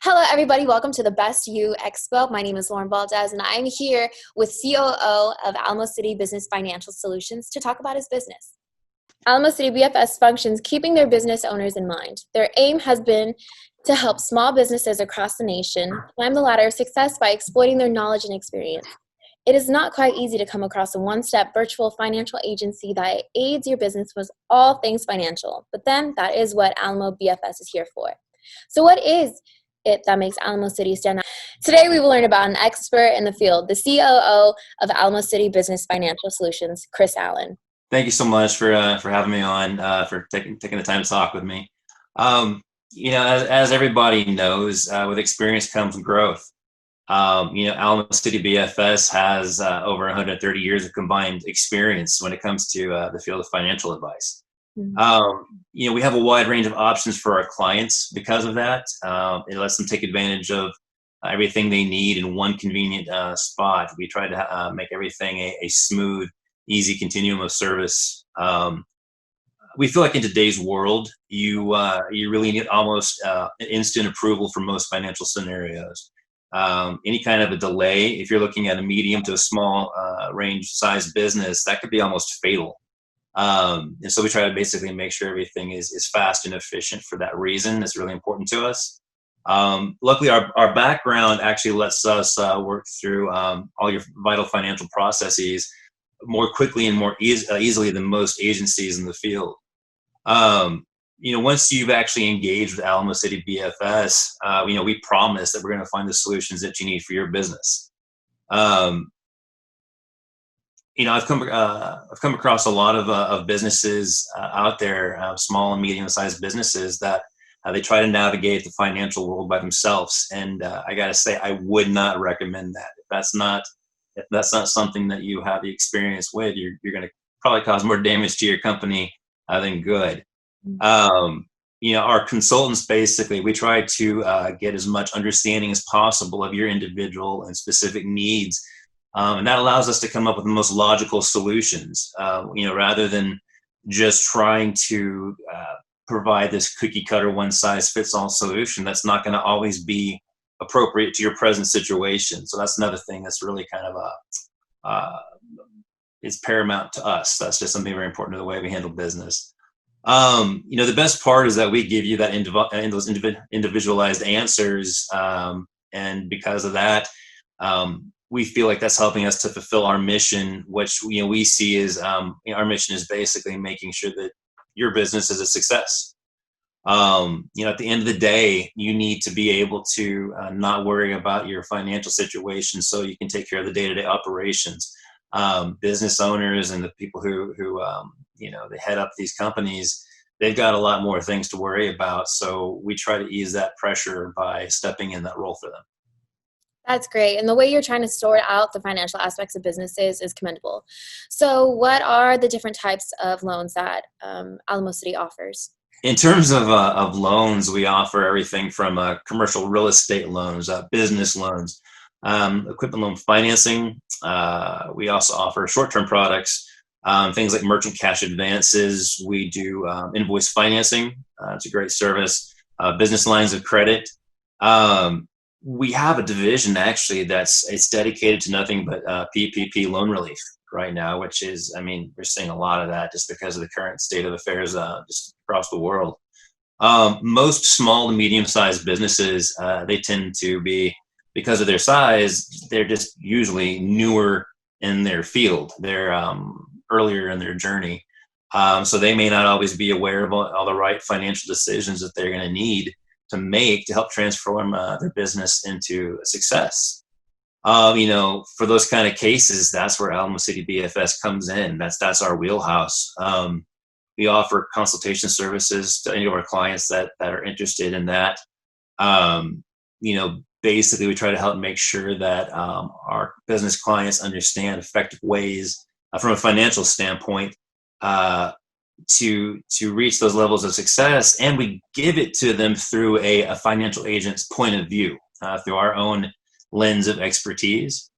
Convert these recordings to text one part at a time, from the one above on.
Hello, everybody. Welcome to the Best You Expo. My name is Lauren Valdez, and I'm here with COO of Alamo City Business Financial Solutions to talk about his business. Alamo City BFS functions keeping their business owners in mind. Their aim has been to help small businesses across the nation climb the ladder of success by exploiting their knowledge and experience. It is not quite easy to come across a one-step virtual financial agency that aids your business with all things financial, but then that is what Alamo BFS is here for. So what is it that makes Alamo City stand out? Today we will learn about an expert in the field, the COO of Alamo City Business Financial Solutions, Chris Allen. Thank you so much for having me on, for taking the time to talk with me. As everybody knows, with experience comes growth. Alamo City BFS has over 130 years of combined experience when it comes to the field of financial advice. We have a wide range of options for our clients because of that. It lets them take advantage of everything they need in one convenient spot. We try to make everything a smooth, easy continuum of service. We feel like in today's world, you really need almost instant approval for most financial scenarios. Any kind of a delay, if you're looking at a medium to a small range size business, that could be almost fatal. And so we try to basically make sure everything is fast and efficient for that reason. It's really important to us. Luckily, our background actually lets us work through all your vital financial processes more quickly and more easily than most agencies in the field. Once you've actually engaged with Alamo City BFS, we promise that we're going to find the solutions that you need for your business. I've come across a lot of businesses out there, small and medium-sized businesses that they try to navigate the financial world by themselves. And I got to say, I would not recommend that. If that's not something that you have the experience with, you're going to probably cause more damage to your company than good. Our consultants, basically, we try to get as much understanding as possible of your individual and specific needs. And that allows us to come up with the most logical solutions, rather than just trying to provide this cookie cutter one size fits all solution that's not going to always be appropriate to your present situation. So that's another thing that's really kind of is paramount to us. That's just something very important to the way we handle business. The best part is that we give you that those individualized answers. And because of that, we feel like that's helping us to fulfill our mission, which we see as our mission is basically making sure that your business is a success. At the end of the day, you need to be able to not worry about your financial situation so you can take care of the day-to-day operations. Business owners and the people who they head up these companies, they've got a lot more things to worry about. So we try to ease that pressure by stepping in that role for them. That's great. And the way you're trying to sort out the financial aspects of businesses is commendable. So what are the different types of loans that Alamo City offers? In terms of loans, we offer everything from commercial real estate loans, business loans, equipment loan financing. We also offer short-term products, things like merchant cash advances. We do invoice financing. It's a great service. Business lines of credit. We have a division actually it's dedicated to nothing but PPP loan relief right now, which is, we're seeing a lot of that just because of the current state of affairs just across the world. Most small to medium-sized businesses, they tend to be, because of their size, they're just usually newer in their field. They're earlier in their journey. So they may not always be aware of all the right financial decisions that they're going to need to make to help transform their business into a success. For those kind of cases, that's where Alamo City BFS comes in. That's our wheelhouse. We offer consultation services to any of our clients that are interested in that. Basically, we try to help make sure that our business clients understand effective ways from a financial standpoint to reach those levels of success, and we give it to them through a financial agent's point of view, through our own lens of expertise.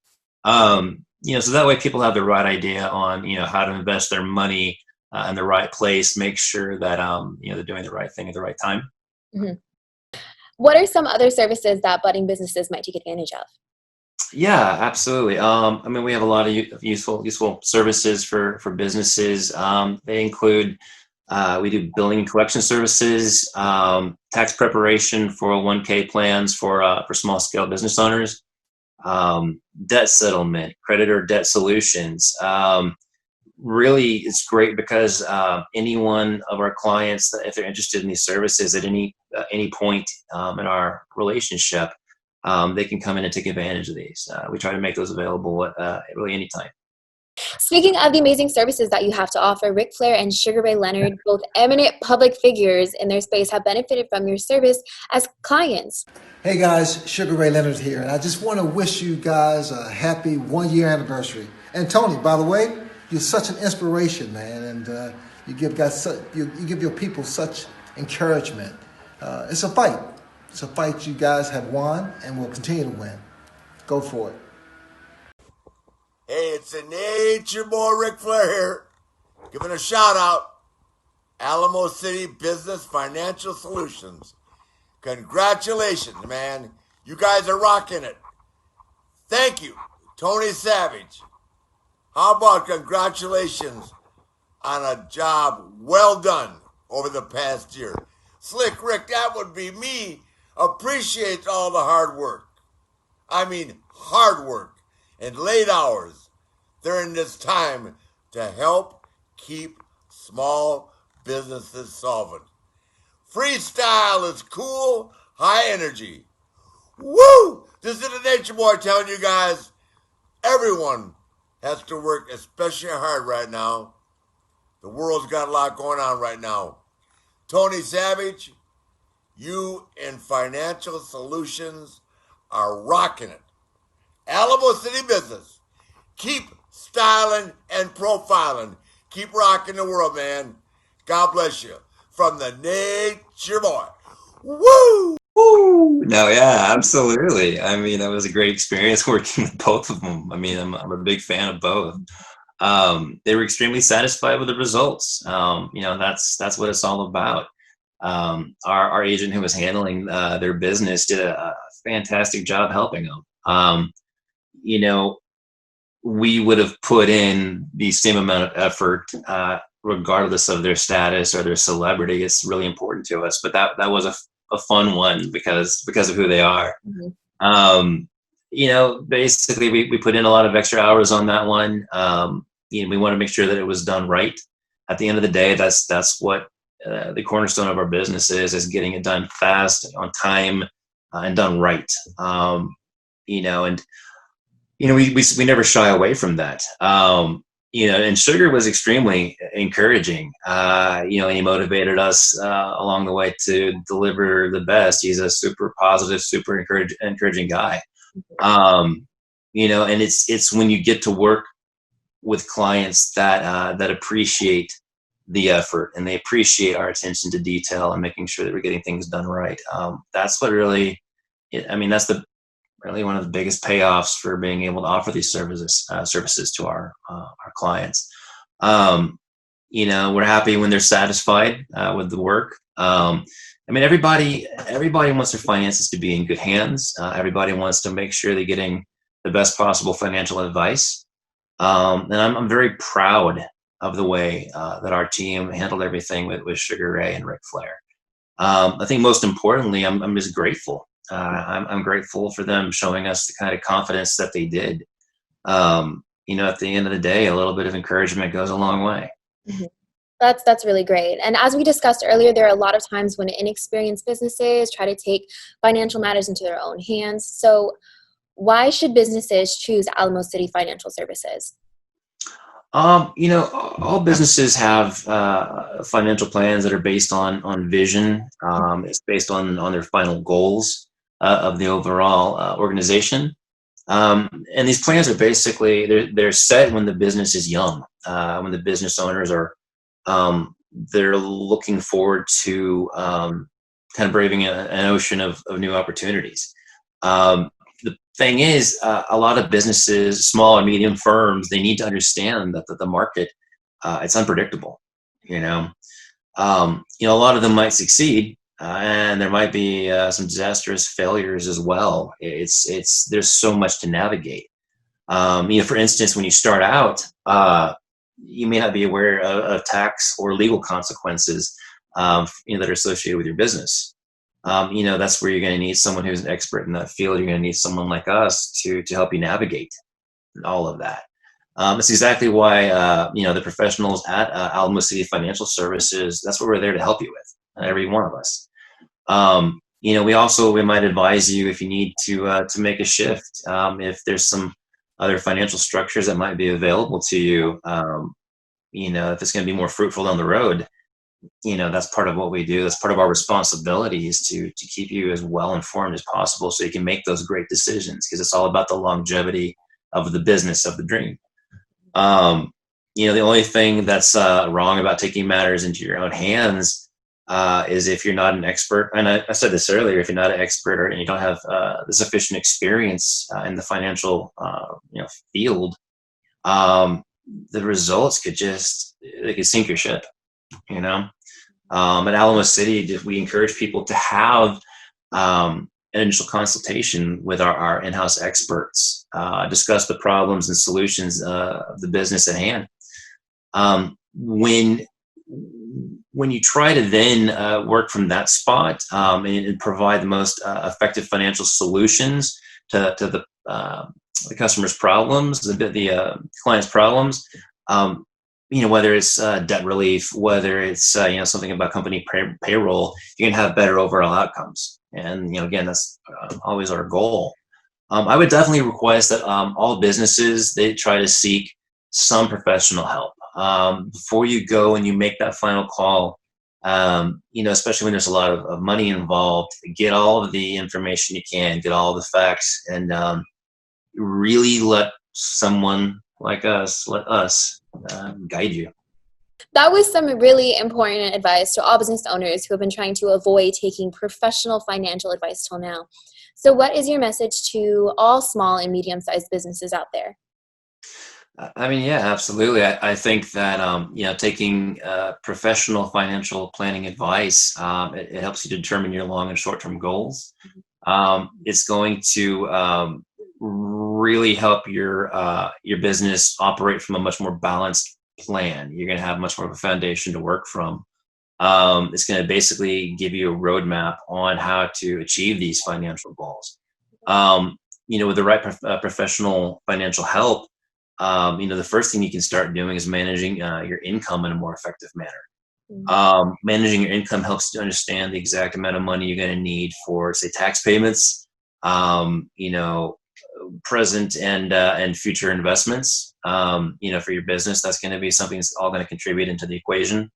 So that way people have the right idea on how to invest their money in the right place, make sure that they're doing the right thing at the right time. Mm-hmm. What are some other services that budding businesses might take advantage of? Yeah, absolutely. I mean, we have a lot of useful services for businesses. They include we do billing and collection services, tax preparation, 401k plans for small scale business owners, debt settlement, creditor debt solutions. Really, it's great because any one of our clients, if they're interested in these services at any point in our relationship, they can come in and take advantage of these. We try to make those available at really any time. Speaking of the amazing services that you have to offer, Ric Flair and Sugar Ray Leonard, both eminent public figures in their space, have benefited from your service as clients. Hey guys, Sugar Ray Leonard here, and I just want to wish you guys a happy 1 year anniversary. And Tony, by the way, you're such an inspiration, man, and you give your people such encouragement. It's a fight. It's a fight you guys have won and will continue to win. Go for it. Hey, it's the Nature Boy Ric Flair here, giving a shout out. Alamo City Business Financial Solutions. Congratulations, man. You guys are rocking it. Thank you, Tony Savage. How about congratulations on a job well done over the past year? Slick Rick, that would be me. Appreciates all the hard work. I mean, hard work and late hours during this time to help keep small businesses solvent. Freestyle is cool, high energy. Woo! This is the Nature Boy telling you guys, everyone has to work especially hard right now. The world's got a lot going on right now. Tony Savage, you in financial solutions are rocking it. Alamo City Business, keep styling and profiling. Keep rocking the world, man. God bless you. From the Nature Boy. Woo! Woo! No, yeah, absolutely. I mean, that was a great experience working with both of them. I mean, I'm a big fan of both. They were extremely satisfied with the results. That's what it's all about. Our agent who was handling their business did a fantastic job helping them. You know, we would have put in the same amount of effort, regardless of their status or their celebrity. It's really important to us. But that was a fun one because of who they are. Mm-hmm. Basically, we put in a lot of extra hours on that one. We want to make sure that it was done right. At the end of the day, that's what the cornerstone of our business is getting it done fast, on time, and done right. We never shy away from that. And Sugar was extremely encouraging. And he motivated us along the way to deliver the best. He's a super positive, super encouraging guy. And it's when you get to work with clients that appreciate the effort and they appreciate our attention to detail and making sure that we're getting things done right. That's what really, that's really one of the biggest payoffs for being able to offer these services to our clients. We're happy when they're satisfied with the work. Everybody wants their finances to be in good hands. Everybody wants to make sure they're getting the best possible financial advice. And I'm very proud of the way that our team handled everything with Sugar Ray and Ric Flair. I think most importantly, I'm just grateful. I'm grateful for them showing us the kind of confidence that they did. At the end of the day, a little bit of encouragement goes a long way. Mm-hmm. That's really great. And as we discussed earlier, there are a lot of times when inexperienced businesses try to take financial matters into their own hands. So why should businesses choose Alamo City Financial Services? All businesses have financial plans that are based on vision. It's based on their final goals of the overall organization. And these plans are basically they're set when the business is young, when the business owners are they're looking forward to kind of braving an ocean of new opportunities. The thing is, a lot of businesses, small and medium firms, they need to understand that the market, it's unpredictable. A lot of them might succeed, and there might be some disastrous failures as well. There's so much to navigate. For instance, when you start out, you may not be aware of tax or legal consequences, that are associated with your business. That's where you're going to need someone who's an expert in that field. You're going to need someone like us to help you navigate all of that. It's exactly why, the professionals at Alamo City Financial Services, that's what we're there to help you with, every one of us. We might advise you if you need to make a shift, if there's some other financial structures that might be available to you, if it's going to be more fruitful down the road. That's part of what we do. That's part of our responsibility is to keep you as well informed as possible so you can make those great decisions, because it's all about the longevity of the business, of the dream. The only thing that's wrong about taking matters into your own hands is if you're not an expert. And I said this earlier, if you're not an expert and you don't have the sufficient experience in the financial field, the results could sink your ship. At Alamo City, we encourage people to have an initial consultation with our in-house experts, discuss the problems and solutions of the business at hand. When you try to then work from that spot and provide the most effective financial solutions to the customer's problems, the client's problems, whether it's debt relief, whether it's something about company payroll, you can have better overall outcomes. And again, that's always our goal. I would definitely request that all businesses, they try to seek some professional help before you go and you make that final call. Especially when there's a lot of money involved, get all of the information you can, get all the facts, and really let someone like us, let us guide you. That was some really important advice to all business owners who have been trying to avoid taking professional financial advice till now. So what is your message to all small and medium-sized businesses out there? Yeah, absolutely. I think that, taking professional financial planning advice, it helps you determine your long and short-term goals. It's going to really help your business operate from a much more balanced plan. You're going to have much more of a foundation to work from. It's going to basically give you a roadmap on how to achieve these financial goals. With the right professional financial help, the first thing you can start doing is managing your income in a more effective manner. Managing your income helps you to understand the exact amount of money you're going to need for, say, tax payments, present and future investments. For your business, that's going to be something that's all going to contribute into the equation.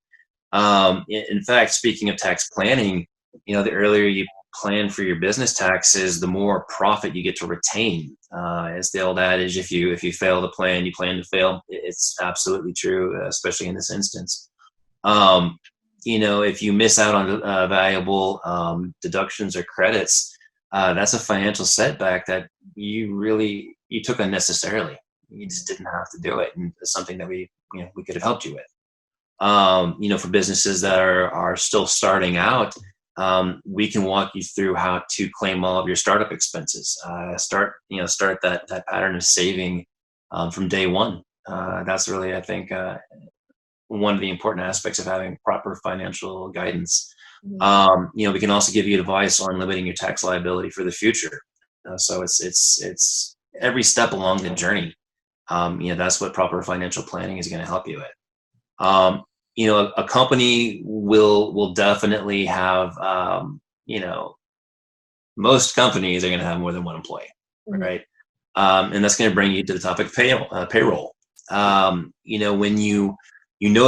In fact, speaking of tax planning, the earlier you plan for your business taxes, the more profit you get to retain. As the old adage, if you fail to plan, you plan to fail. It's absolutely true, especially in this instance. If you miss out on valuable deductions or credits, that's a financial setback that you took unnecessarily. You just didn't have to do it, and it's something that we could have helped you with. For businesses that are still starting out, we can walk you through how to claim all of your startup expenses. Start that pattern of saving from day one. That's really, I think, one of the important aspects of having proper financial guidance. We can also give you advice on limiting your tax liability for the future. So it's every step along the journey. That's what proper financial planning is going to help you with. A company will definitely have, most companies are going to have more than one employee, right? And that's going to bring you to the topic of payroll. When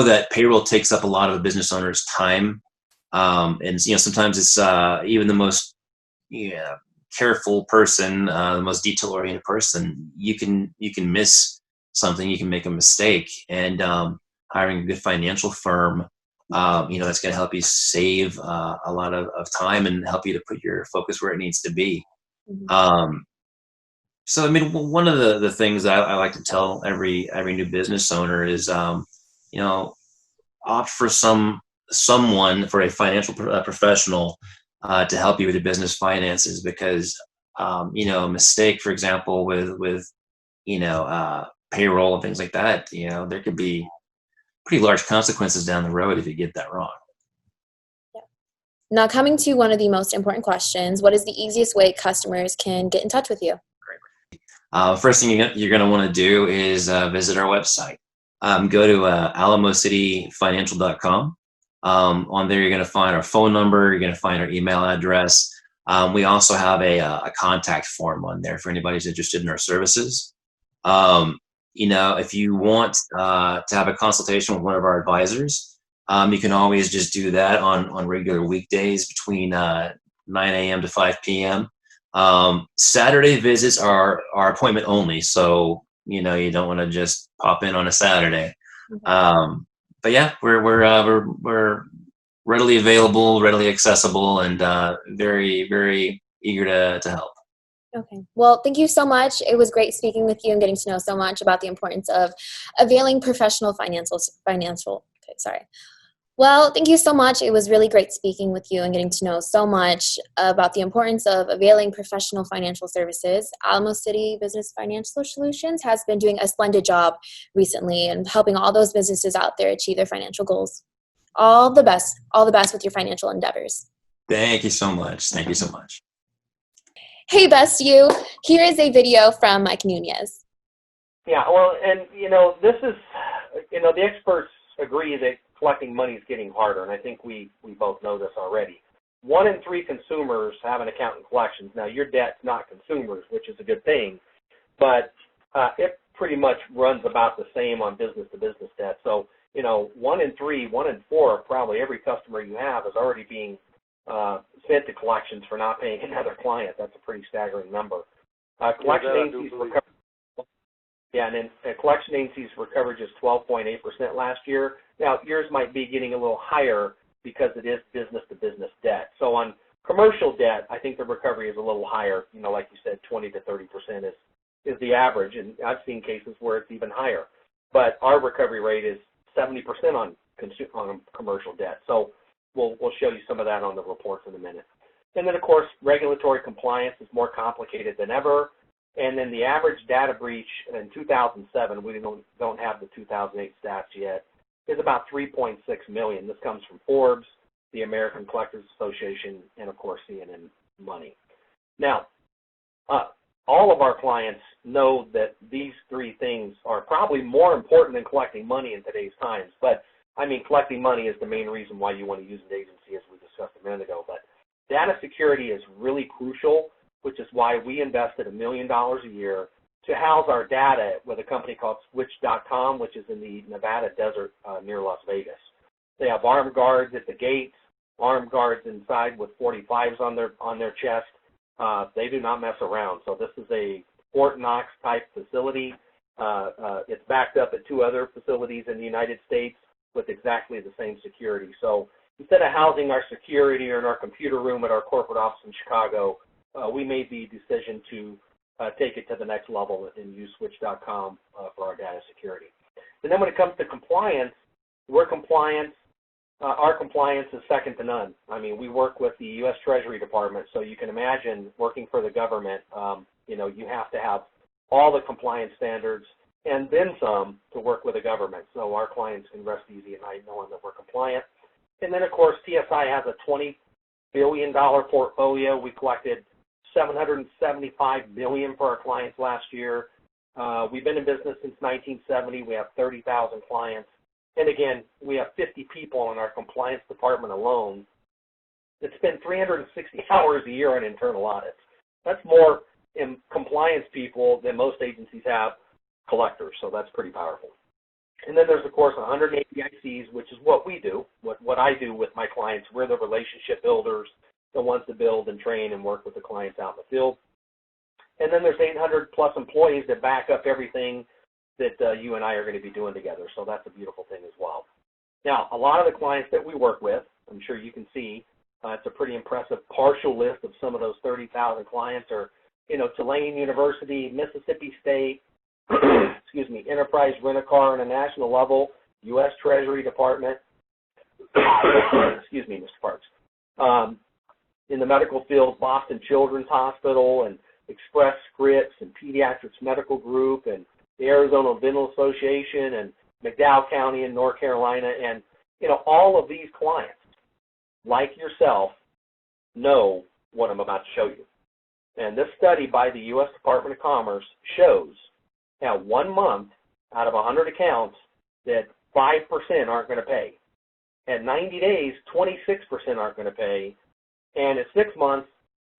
that payroll takes up a lot of a business owner's time, and sometimes it's even the most careful person, the most detail-oriented person. You can miss something, you can make a mistake, and hiring a good financial firm, that's going to help you save a lot of time and help you to put your focus where it needs to be. So, one of the things that I like to tell every new business owner is, opt for some someone, for a financial professional, to help you with your business finances, because a mistake, for example, with payroll and things like that, there could be pretty large consequences down the road if you get that wrong. Now, coming to one of the most important questions, what is the easiest way customers can get in touch with you? First thing you're going to want to do is visit our website. Go to alamocityfinancial.com. On there, you're going to find our phone number. You're going to find our email address. We also have a contact form on there for anybody who's interested in our services. If you want to have a consultation with one of our advisors, you can always just do that on regular weekdays between 9 a.m. to 5 p.m. Saturday visits are appointment only, so you don't want to just pop in on a Saturday. But yeah, we're readily available, readily accessible, and very, very eager to help. Okay. Well, thank you so much. It was great speaking with you and getting to know so much about the importance of availing professional financial. Okay, sorry. Well, thank you so much. It was really great speaking with you and getting to know so much about the importance of availing professional financial services. Alamo City Business Financial Solutions has been doing a splendid job recently and helping all those businesses out there achieve their financial goals. All the best with your financial endeavors. Thank you so much. Thank you so much. Hey, best you. Here is a video from Mike Nunez. Yeah, well, and this is, the experts agree that collecting money is getting harder, and I think we both know this already. 1 in 3 consumers have an account in collections. Now, your debt's not consumers, which is a good thing, but it pretty much runs about the same on business-to-business debt. So, 1 in 3, 1 in 4, probably every customer you have is already being sent to collections for not paying another client. That's a pretty staggering number. Collection agencies recovered. Yeah, and then collection agencies recovered just 12.8% last year. Now, yours might be getting a little higher because it is business-to-business debt. So on commercial debt, I think the recovery is a little higher. Like you said, 20 to 30% is the average, and I've seen cases where it's even higher. But our recovery rate is 70% on commercial debt. So we'll show you some of that on the reports in a minute. And then, of course, regulatory compliance is more complicated than ever. And then the average data breach in 2007, we don't have the 2008 stats yet, is about 3.6 million. This comes from Forbes, the American Collectors Association, and of course CNN Money. Now, all of our clients know that these 3 things are probably more important than collecting money in today's times. But I mean, collecting money is the main reason why you want to use an agency, as we discussed a minute ago. But data security is really crucial, which is why we invested $1 million a year to house our data with a company called Switch.com, which is in the Nevada desert near Las Vegas. They have armed guards at the gates, armed guards inside with 45s on their chest. They do not mess around. So this is a Fort Knox type facility. It's backed up at 2 other facilities in the United States with exactly the same security. So instead of housing our security or in our computer room at our corporate office in Chicago, we made the decision to take it to the next level and use Switch.com for our data security. And then when it comes to compliance, our compliance is second to none. I mean, we work with the U.S. Treasury Department, so you can imagine working for the government, you have to have all the compliance standards and then some to work with the government. So our clients can rest easy at night knowing that we're compliant. And then, of course, TSI has a $20 billion portfolio. We collected $775 billion for our clients last year. We've been in business since 1970. We have 30,000 clients. And again, we have 50 people in our compliance department alone that spend 360 hours a year on internal audits. That's more in compliance people than most agencies have collectors, so that's pretty powerful. And then there's, of course, 180 ICs, which is what we do, what I do with my clients. We're the relationship builders, the ones that build and train and work with the clients out in the field. And then there's 800 plus employees that back up everything that you and I are going to be doing together. So that's a beautiful thing as well. Now, a lot of the clients that we work with, I'm sure you can see, it's a pretty impressive partial list of some of those 30,000 clients are, Tulane University, Mississippi State, excuse me, Enterprise Rent-A-Car on a national level, U.S. Treasury Department, excuse me, Mr. Parks. In the medical field, Boston Children's Hospital and Express Scripts and Pediatrics Medical Group and the Arizona Dental Association and McDowell County in North Carolina, and all of these clients, like yourself, know what I'm about to show you. And this study by the U.S. Department of Commerce shows that 1 month out of 100 accounts that 5% aren't going to pay. At 90 days, 26% aren't going to pay. And at 6 months,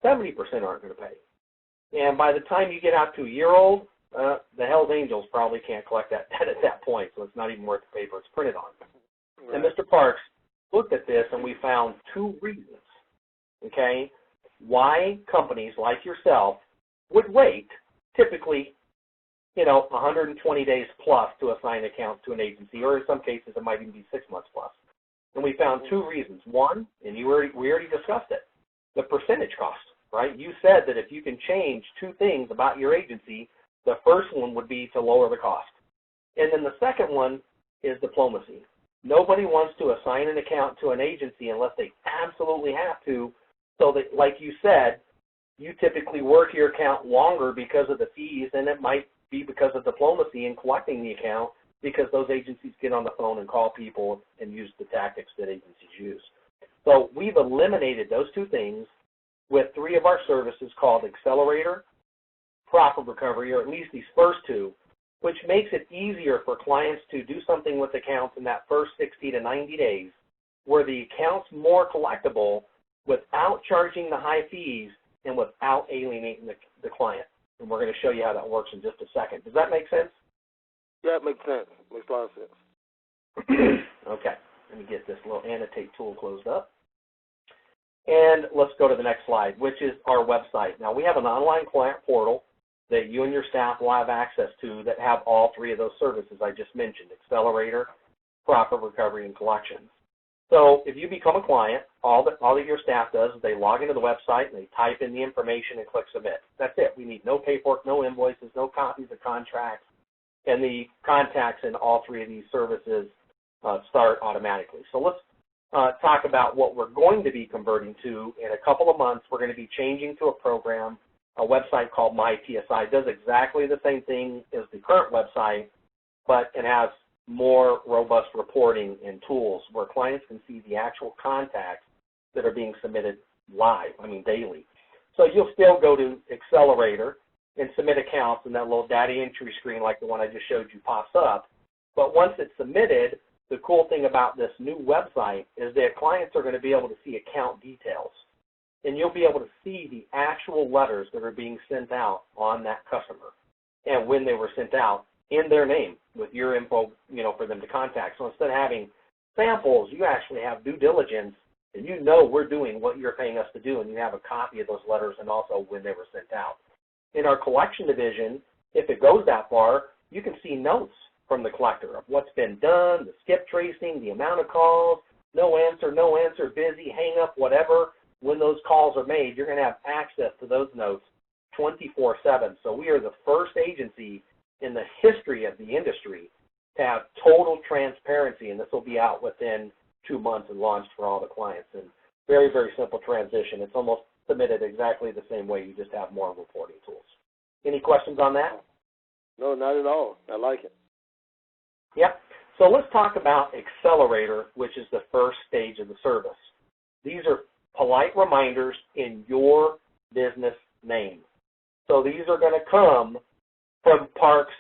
70% aren't going to pay. And by the time you get out to a year-old, the Hells Angels probably can't collect that debt at that point, so it's not even worth the paper it's printed on. Right. And Mr. Parks looked at this, and we found 2 reasons, okay, why companies like yourself would wait typically, 120 days plus to assign accounts to an agency, or in some cases it might even be 6 months plus. And we found 2 reasons. One, and we already discussed it, the percentage cost, right? You said that if you can change 2 things about your agency, the first one would be to lower the cost. And then the second one is diplomacy. Nobody wants to assign an account to an agency unless they absolutely have to, so that, like you said, you typically work your account longer because of the fees, and it might be because of diplomacy in collecting the account, because those agencies get on the phone and call people and use the tactics that agencies use. So we've eliminated those 2 things with 3 of our services called Accelerator, Profit Recovery, or at least these first 2, which makes it easier for clients to do something with accounts in that first 60 to 90 days, where the account's more collectible without charging the high fees and without alienating the client. And we're going to show you how that works in just a second. Does that make sense? Yeah, it makes sense. Makes a lot of sense. Okay. Let me get this little annotate tool closed up. And let's go to the next slide, which is our website. Now, we have an online client portal that you and your staff will have access to that have all 3 of those services I just mentioned, Accelerator, Profit Recovery, and Collections. So if you become a client, all that your staff does is they log into the website and they type in the information and click submit. That's it. We need no paperwork, no invoices, no copies of contracts, and the contacts in all 3 of these services start automatically. So let's talk about what we're going to be converting to. In a couple of months, we're going to be changing to a program, a website called MyTSI. It does exactly the same thing as the current website, but it has more robust reporting and tools where clients can see the actual contacts that are being submitted live, daily. So you'll still go to Accelerator and submit accounts, and that little data entry screen like the one I just showed you pops up. But once it's submitted, the cool thing about this new website is that clients are going to be able to see account details. And you'll be able to see the actual letters that are being sent out on that customer and when they were sent out in their name with your info, for them to contact. So instead of having samples, you actually have due diligence, and we're doing what you're paying us to do, and you have a copy of those letters and also when they were sent out. In our collection division, if it goes that far, you can see notes from the collector of what's been done, the skip tracing, the amount of calls, no answer, busy, hang up, whatever. When those calls are made, you're going to have access to those notes 24/7. So we are the first agency in the history of the industry to have total transparency, and this will be out within 2 months and launched for all the clients. And very, very simple transition. It's almost submitted exactly the same way. You just have more reporting tools. Any questions on that? No, not at all. I like it. Yep. So let's talk about Accelerator, which is the first stage of the service. These are polite reminders in your business name. So these are going to come from Parks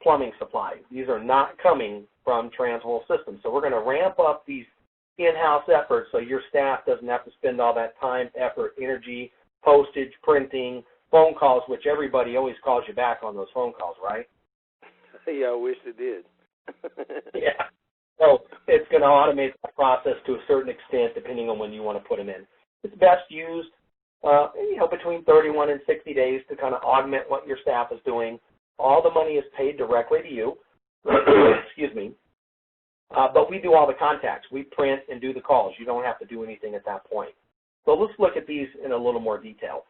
Plumbing Supply. These are not coming from Transworld Systems. So we're going to ramp up these in-house efforts so your staff doesn't have to spend all that time, effort, energy, postage, printing, phone calls, which everybody always calls you back on those phone calls, right? Yeah, I wish it did. Yeah. So it's going to automate the process to a certain extent depending on when you want to put them in. It's best used, between 31 and 60 days to kind of augment what your staff is doing. All the money is paid directly to you. Excuse me. But we do all the contacts. We print and do the calls. You don't have to do anything at that point. So let's look at these in a little more detail.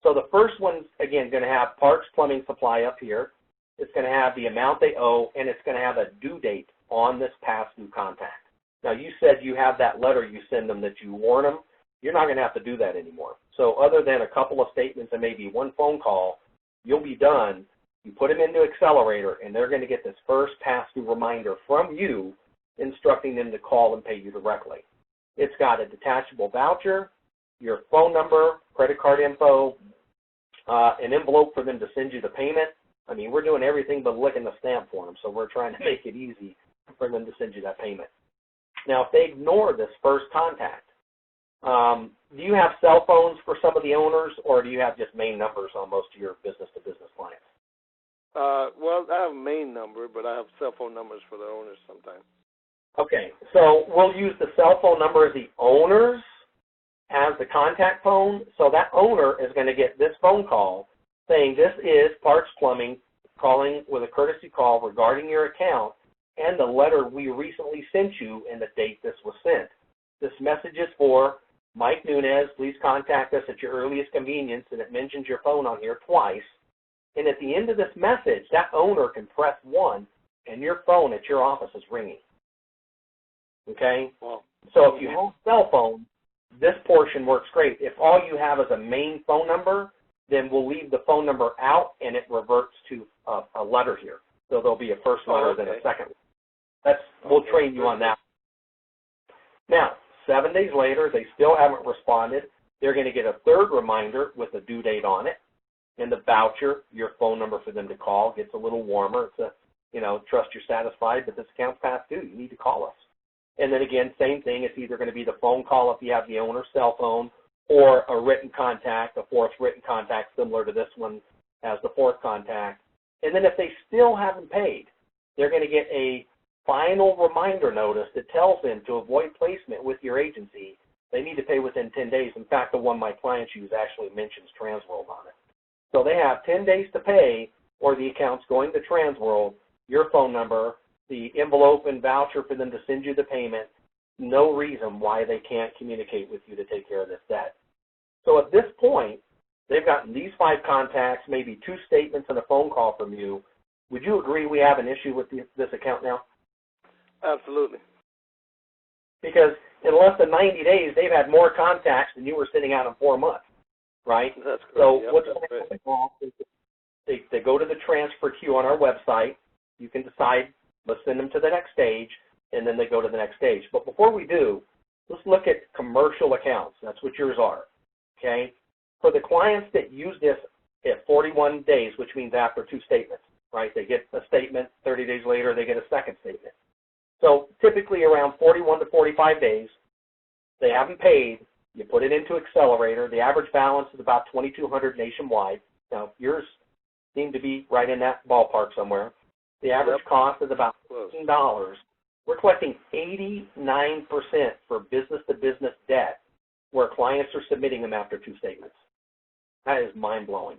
So the first one's, again, going to have Parks Plumbing Supply up here. It's going to have the amount they owe, and it's going to have a due date on this past due contact. Now, you said you have that letter you send them that you warn them. You're not going to have to do that anymore. So other than a couple of statements and maybe one phone call, you'll be done. You put them into Accelerator, and they're going to get this first pass-through reminder from you instructing them to call and pay you directly. It's got a detachable voucher, your phone number, credit card info, an envelope for them to send you the payment. I mean, we're doing everything but licking the stamp for them, so we're trying to make it easy for them to send you that payment. Now, if they ignore this first contact, do you have cell phones for some of the owners, or do you have just main numbers on most of your business-to-business clients? Well, I have a main number, but I have cell phone numbers for the owners sometimes. Okay, so we'll use the cell phone number as the owners as the contact phone. So that owner is going to get this phone call saying, this is Parks Plumbing calling with a courtesy call regarding your account and the letter we recently sent you and the date this was sent. This message is for Mike Nunez. Please contact us at your earliest convenience, and it mentions your phone on here twice. And at the end of this message, that owner can press 1, and your phone at your office is ringing. Okay? Well, so if you have a cell phone, this portion works great. If all you have is a main phone number, then we'll leave the phone number out, and it reverts to a letter here. So there'll be a first letter, then a second. We'll train you on that. Now, 7 days later, they still haven't responded. They're going to get a third reminder with a due date on it. And the voucher, your phone number for them to call, gets a little warmer. It's trust you're satisfied, but this account's past due. You need to call us. And then again, same thing. It's either going to be the phone call if you have the owner's cell phone, or a written contact, a fourth written contact similar to this one as the fourth contact. And then if they still haven't paid, they're going to get a final reminder notice that tells them to avoid placement with your agency, they need to pay within 10 days. In fact, the one my clients use actually mentions Transworld on it. So they have 10 days to pay, or the account's going to Transworld, your phone number, the envelope and voucher for them to send you the payment, no reason why they can't communicate with you to take care of this debt. So at this point, they've gotten these 5 contacts, maybe 2 statements and a phone call from you. Would you agree we have an issue with this account now? Absolutely. Because in less than 90 days, they've had more contacts than you were sitting out in 4 months, right? That's correct. So yep, what's that's going to right. happen is they go to the transfer queue on our website. You can decide, let's send them to the next stage, and then they go to the next stage. But before we do, let's look at commercial accounts. That's what yours are, okay? For the clients that use this at 41 days, which means after 2 statements, right? They get a statement, 30 days later, they get a second statement. So typically around 41 to 45 days, they haven't paid, you put it into Accelerator. The average balance is about $2,200 nationwide. Now, yours seem to be right in that ballpark somewhere. The average cost is about $15. We're collecting 89% for business-to-business debt where clients are submitting them after 2 statements. That is mind-blowing.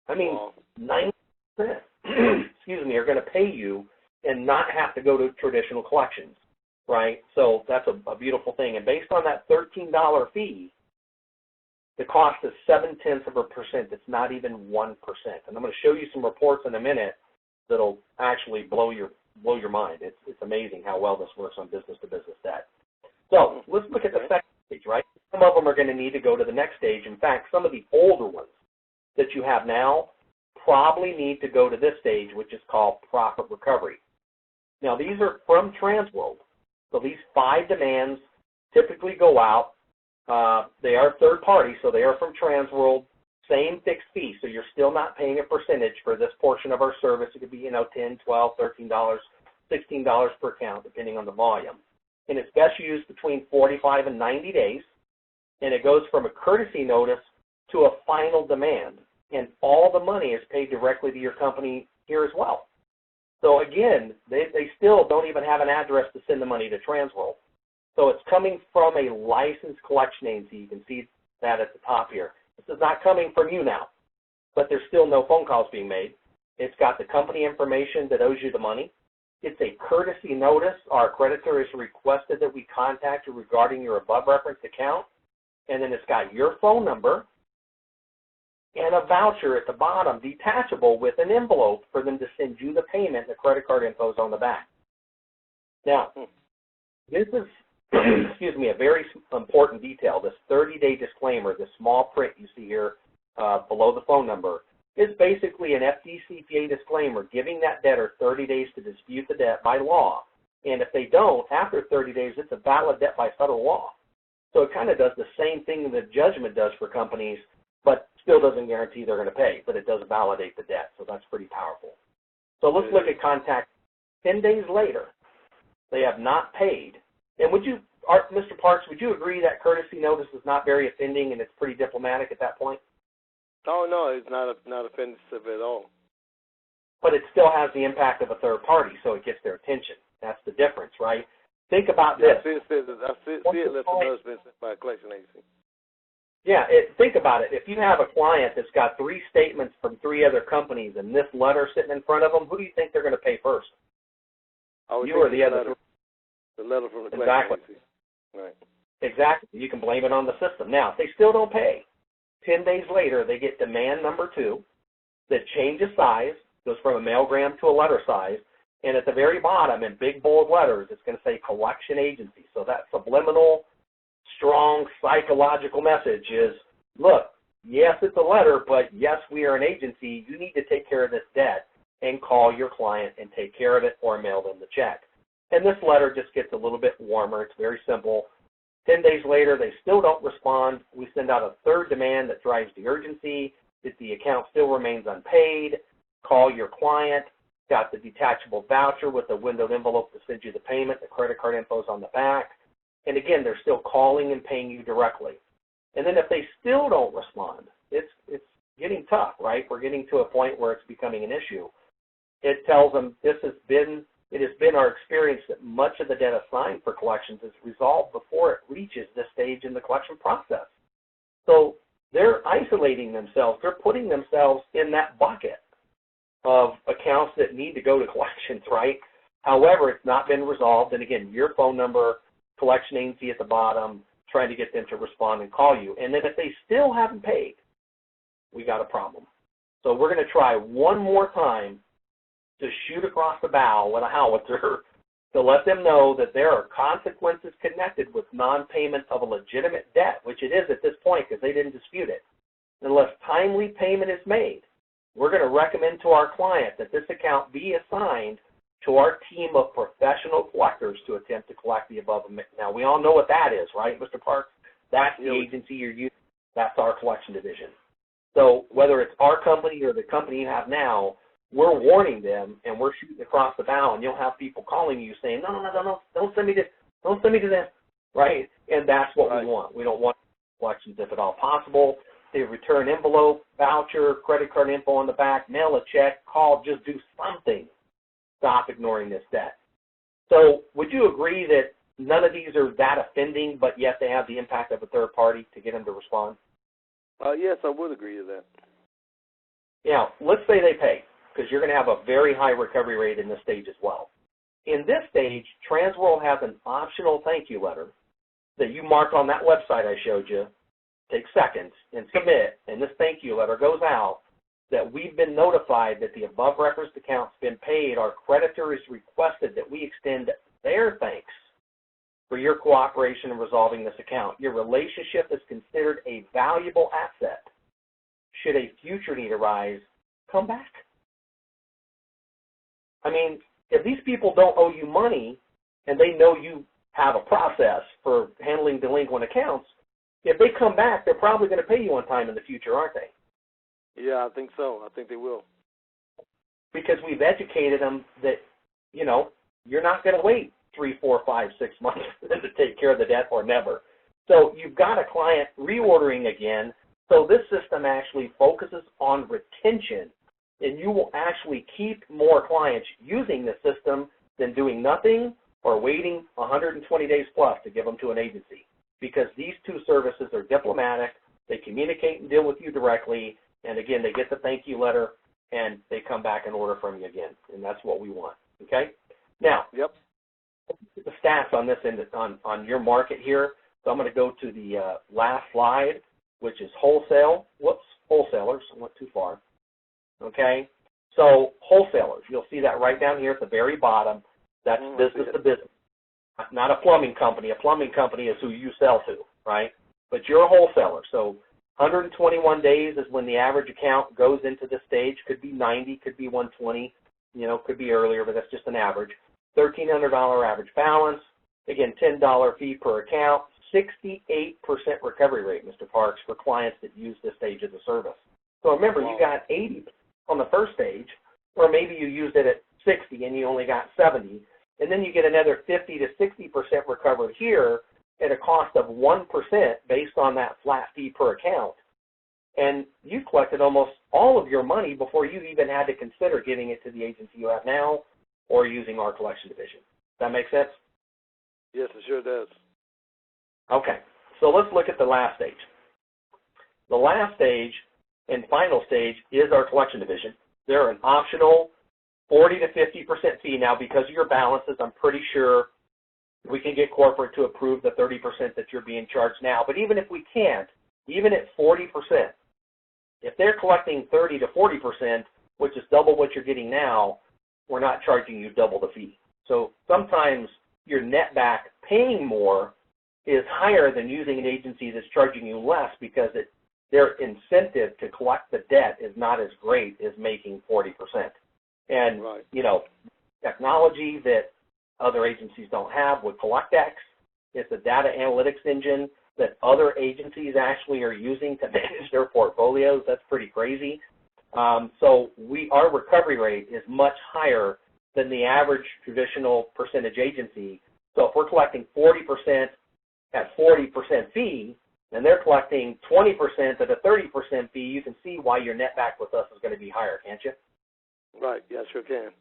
I mean, 90%, excuse me, are going to pay you and not have to go to traditional collections, right? So that's a beautiful thing. And based on that $13 fee, the cost is 0.7%. It's not even 1%. And I'm going to show you some reports in a minute that'll actually blow your mind. It's amazing how well this works on business-to-business debt. So let's look at the second stage, right? Some of them are going to need to go to the next stage. In fact, some of the older ones that you have now probably need to go to this stage, which is called profit recovery. Now, these are from Transworld. So these 5 demands typically go out. They are third party, so they are from Transworld. Same fixed fee, so you're still not paying a percentage for this portion of our service. It could be, $10, $12, $13, $16 per account, depending on the volume. And it's best used between 45 and 90 days. And it goes from a courtesy notice to a final demand. And all the money is paid directly to your company here as well. So again, they still don't even have an address to send the money to Transworld. So it's coming from a licensed collection agency. You can see that at the top here. This is not coming from you now, but there's still no phone calls being made. It's got the company information that owes you the money. It's a courtesy notice. Our creditor has requested that we contact you regarding your above referenced account. And then it's got your phone number and a voucher at the bottom, detachable with an envelope for them to send you the payment. The credit card info is on the back. Now, This is, excuse me, a very important detail. This 30-day disclaimer, this small print you see here below the phone number, is basically an FDCPA disclaimer giving that debtor 30 days to dispute the debt by law. And if they don't, after 30 days, it's a valid debt by federal law. So it kind of does the same thing the judgment does for companies, but still doesn't guarantee they're going to pay, but it does validate the debt. So that's pretty powerful. So let's look at contact 10 days later. They have not paid. And would you, Mr. Parks, would you agree that courtesy notice is not very offending and it's pretty diplomatic at that point? Oh, no, it's not offensive at all. But it still has the impact of a third party, so it gets their attention. That's the difference, right? Think about this. I see it left a notice been sent by a collection agency. Yeah, think about it. If you have a client that's got 3 statements from 3 other companies and this letter sitting in front of them, who do you think they're going to pay first? You or the other? The letter from the collection agency. Right. Exactly. You can blame it on the system. Now, if they still don't pay, 10 days later, they get demand number 2 that changes size, goes from a mailgram to a letter size, and at the very bottom in big bold letters, it's going to say collection agency. So that subliminal, strong psychological message is, look, yes, it's a letter, but yes, we are an agency. You need to take care of this debt and call your client and take care of it or mail them the check. And this letter just gets a little bit warmer. It's very simple. 10 days later, they still don't respond. We send out a third demand that drives the urgency. If the account still remains unpaid, call your client. Got the detachable voucher with a windowed envelope to send you the payment. The credit card info is on the back. And again, they're still calling and paying you directly. And then if they still don't respond, it's getting tough, right? We're getting to a point where it's becoming an issue. It tells them it has been our experience that much of the debt assigned for collections is resolved before it reaches this stage in the collection process. So they're isolating themselves. They're putting themselves in that bucket of accounts that need to go to collections, right? However, it's not been resolved. And again, your phone number, collection agency at the bottom, trying to get them to respond and call you. And then if they still haven't paid, we got a problem. So we're going to try one more time to shoot across the bow with a howitzer to let them know that there are consequences connected with non-payment of a legitimate debt, which it is at this point because they didn't dispute it. Unless timely payment is made, we're going to recommend to our client that this account be assigned to our team of professional collectors to attempt to collect the above. Now, we all know what that is, right, Mr. Parks? That's the agency you're using. That's our collection division. So whether it's our company or the company you have now, we're warning them and we're shooting across the bow, and you'll have people calling you saying, no, don't send me this, don't send me to this, right? And that's what we want. We don't want collections if at all possible. They return envelope, voucher, credit card info on the back, mail a check, call, just do something. Stop ignoring this debt. So would you agree that none of these are that offending, but yet they have the impact of a third party to get them to respond? Yes, I would agree to that. Now, let's say they pay, because you're going to have a very high recovery rate in this stage as well. In this stage, Transworld has an optional thank you letter that you mark on that website I showed you, take seconds, and submit, and this thank you letter goes out that we've been notified that the above referenced account's been paid. Our creditor is requested that we extend their thanks for your cooperation in resolving this account. Your relationship is considered a valuable asset. Should a future need arise, come back. I mean, if these people don't owe you money and they know you have a process for handling delinquent accounts, if they come back, they're probably going to pay you on time in the future, aren't they? Yeah, I think so. I think they will. Because we've educated them that, you know, you're not going to wait 3, 4, 5, 6 months to take care of the debt or never. So you've got a client reordering again. So this system actually focuses on retention, and you will actually keep more clients using the system than doing nothing or waiting 120 days plus to give them to an agency. Because these two services are diplomatic, they communicate and deal with you directly, and again, they get the thank you letter, and they come back and order from you again, and that's what we want, okay? Now, yep. The stats on this end, on your market here, so I'm going to go to the last slide, which is wholesale. Whoops, wholesalers, I went too far, okay? So wholesalers, you'll see that right down here at the very bottom. That's business to business. not a plumbing company. A plumbing company is who you sell to, right? But you're a wholesaler. So 121 days is when the average account goes into the stage. Could be 90, could be 120, could be earlier, but that's just an average. $1,300 average balance. Again, $10 fee per account. 68% recovery rate, Mr. Parks, for clients that use this stage of the service. So remember, you got 80 on the first stage, or maybe you used it at 60 and you only got 70, and then you get another 50 to 60% recovered here at a cost of 1% based on that flat fee per account. And you collected almost all of your money before you even had to consider giving it to the agency you have now or using our collection division. Does that make sense? Yes, it sure does. Okay, so let's look at the last stage. The last stage and final stage is our collection division. They're an optional 40 to 50% fee. Now, because of your balances, I'm pretty sure we can get corporate to approve the 30% that you're being charged now. But even if we can't, even at 40%, if they're collecting 30 to 40%, which is double what you're getting now, we're not charging you double the fee. So sometimes your net back paying more is higher than using an agency that's charging you less because their incentive to collect the debt is not as great as making 40%. And, right. Technology that other agencies don't have with CollectX, it's a data analytics engine that other agencies actually are using to manage their portfolios. That's pretty crazy. So our recovery rate is much higher than the average traditional percentage agency. So if we're collecting 40% at 40% fee, and they're collecting 20% at a 30% fee, you can see why your net back with us is going to be higher, can't you? Right. Yes, sure can.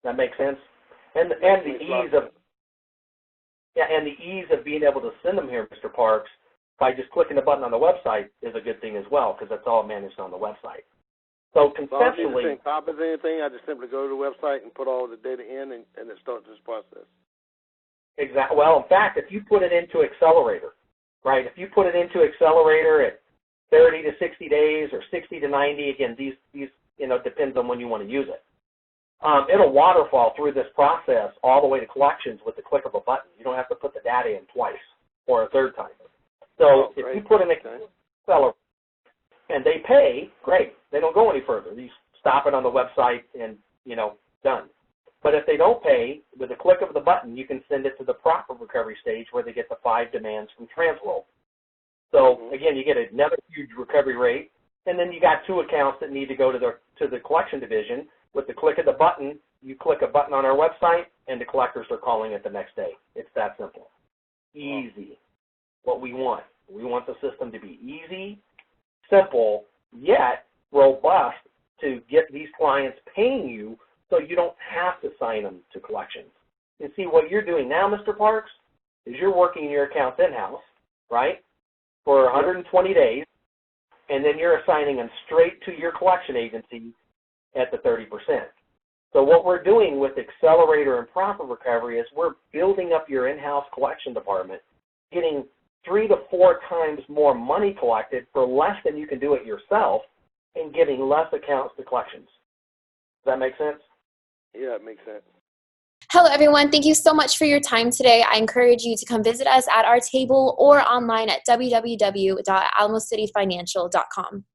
That makes sense. And the ease of being able to send them here, Mr. Parks, by just clicking a button on the website is a good thing as well, because that's all managed on the website. So conceptually, so I don't need to send copies of anything. I just simply go to the website and put all the data in, and it starts this process. Exactly. Well, in fact, if you put it into Accelerator, right? If you put it into Accelerator at 30 to 60 days or 60 to 90, again, these depends on when you want to use it. It'll waterfall through this process all the way to collections with the click of a button. You don't have to put the data in twice or a third time. So if you put in Accelerator and they pay, great. They don't go any further. You stop it on the website and, done. But if they don't pay, with a click of the button, you can send it to the proper recovery stage where they get the 5 demands from Transworld. So again, you get another huge recovery rate, and then you got 2 accounts that need to go to the collection division. With the click of the button, you click a button on our website, and the collectors are calling it the next day. It's that simple. Easy. What we want. We want the system to be easy, simple, yet robust to get these clients paying you so you don't have to sign them to collections. You see, what you're doing now, Mr. Parks, is you're working your accounts in-house, right, for 120 days, and then you're assigning them straight to your collection agency at the 30%. So what we're doing with Accelerator and Proper Recovery is we're building up your in-house collection department, getting 3 to 4 times more money collected for less than you can do it yourself, and giving less accounts to collections. Does that make sense? Yeah, it makes sense. Hello, everyone. Thank you so much for your time today. I encourage you to come visit us at our table or online at www.alamocityfinancial.com.